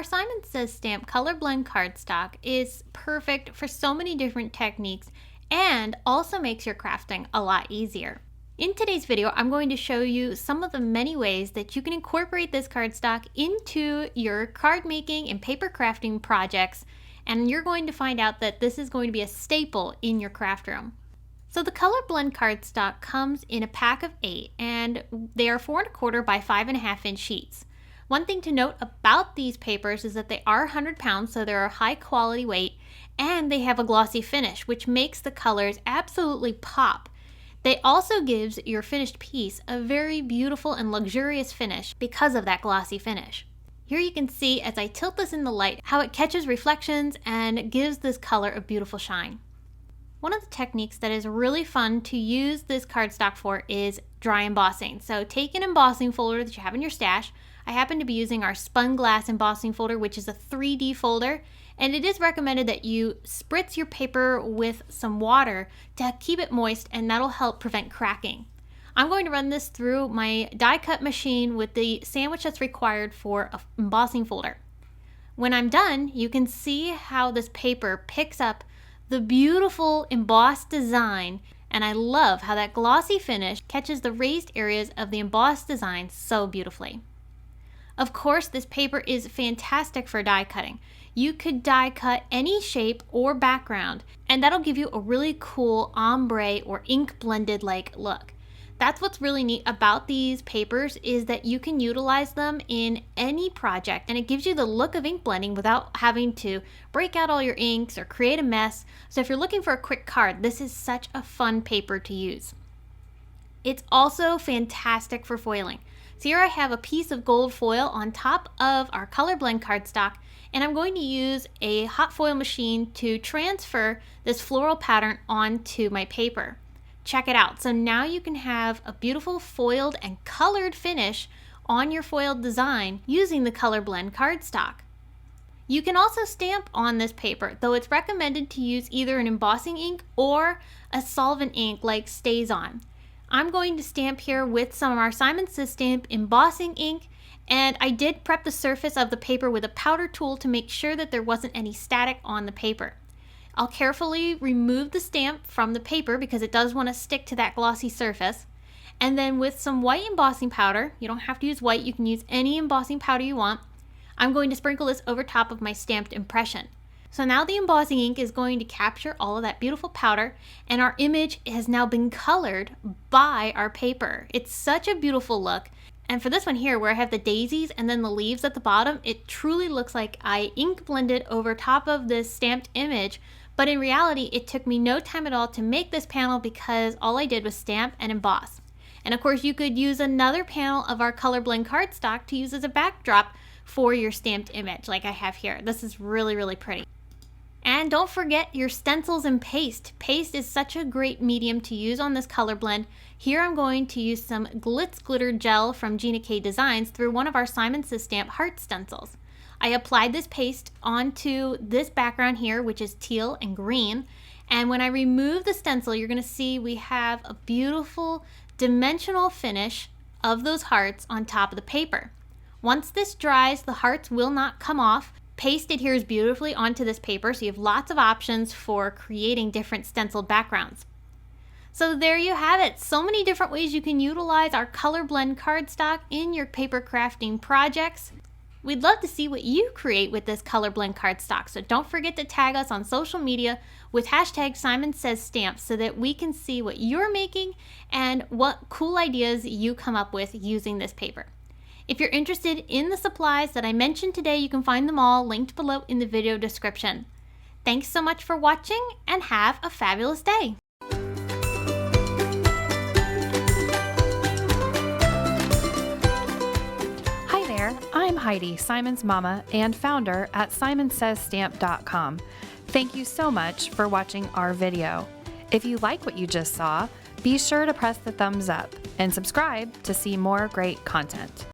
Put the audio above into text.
Our Simon Says stamp Color Blend Cardstock is perfect for so many different techniques and also makes your crafting a lot easier. In today's video, I'm going to show you some of the many ways that you can incorporate this cardstock into your card making and paper crafting projects, and you're going to find out that this is going to be a staple in your craft room. So the Color Blend Cardstock comes in a pack of 8, and they are 4 1/4 by 5.5 inch sheets. One thing to note about these papers is that they are 100 pounds, so they're a high quality weight, and they have a glossy finish, which makes the colors absolutely pop. They also gives your finished piece a very beautiful and luxurious finish because of that glossy finish. Here you can see, as I tilt this in the light, how it catches reflections and gives this color a beautiful shine. One of the techniques that is really fun to use this cardstock for is dry embossing. So take an embossing folder that you have in your stash. I happen to be using our spun glass embossing folder, which is a 3D folder, and it is recommended that you spritz your paper with some water to keep it moist, and that'll help prevent cracking. I'm going to run this through my die cut machine with the sandwich that's required for an embossing folder. When I'm done, you can see how this paper picks up the beautiful embossed design, and I love how that glossy finish catches the raised areas of the embossed design so beautifully. Of course, this paper is fantastic for die cutting. You could die cut any shape or background, and that'll give you a really cool ombre or ink blended like look. That's what's really neat about these papers, is that you can utilize them in any project, and it gives you the look of ink blending without having to break out all your inks or create a mess. So if you're looking for a quick card, this is such a fun paper to use. It's also fantastic for foiling. So here I have a piece of gold foil on top of our Color Blend cardstock, and I'm going to use a hot foil machine to transfer this floral pattern onto my paper. Check it out. So now you can have a beautiful foiled and colored finish on your foiled design using the Color Blend cardstock. You can also stamp on this paper, though it's recommended to use either an embossing ink or a solvent ink like StazOn. I'm going to stamp here with some of our Simon Says Stamp embossing ink, and I did prep the surface of the paper with a powder tool to make sure that there wasn't any static on the paper. I'll carefully remove the stamp from the paper because it does want to stick to that glossy surface, and then with some white embossing powder, you don't have to use white, you can use any embossing powder you want, I'm going to sprinkle this over top of my stamped impression. So now the embossing ink is going to capture all of that beautiful powder, and our image has now been colored by our paper. It's such a beautiful look. And for this one here, where I have the daisies and then the leaves at the bottom, it truly looks like I ink blended over top of this stamped image, but in reality, it took me no time at all to make this panel because all I did was stamp and emboss. And of course, you could use another panel of our Color Blend cardstock to use as a backdrop for your stamped image like I have here. This is really, really pretty. And don't forget your stencils and paste. Paste is such a great medium to use on this color blend. Here I'm going to use some Glitz glitter gel from Gina Designs through one of our Simon Says Stamp heart stencils. I applied this paste onto this background here, which is teal and green. And when I remove the stencil, you're going to see we have a beautiful dimensional finish of those hearts on top of the paper. Once this dries, the hearts will not come off. Paste adheres beautifully onto this paper, so you have lots of options for creating different stenciled backgrounds. So there you have it. So many different ways you can utilize our Color Blend cardstock in your paper crafting projects. We'd love to see what you create with this Color Blend cardstock, so don't forget to tag us on social media with hashtag Simon Says Stamps so that we can see what you're making and what cool ideas you come up with using this paper. If you're interested in the supplies that I mentioned today, you can find them all linked below in the video description. Thanks so much for watching, and have a fabulous day. Hi there, I'm Heidi, Simon's mama and founder at SimonSaysStamp.com. Thank you so much for watching our video. If you like what you just saw, be sure to press the thumbs up and subscribe to see more great content.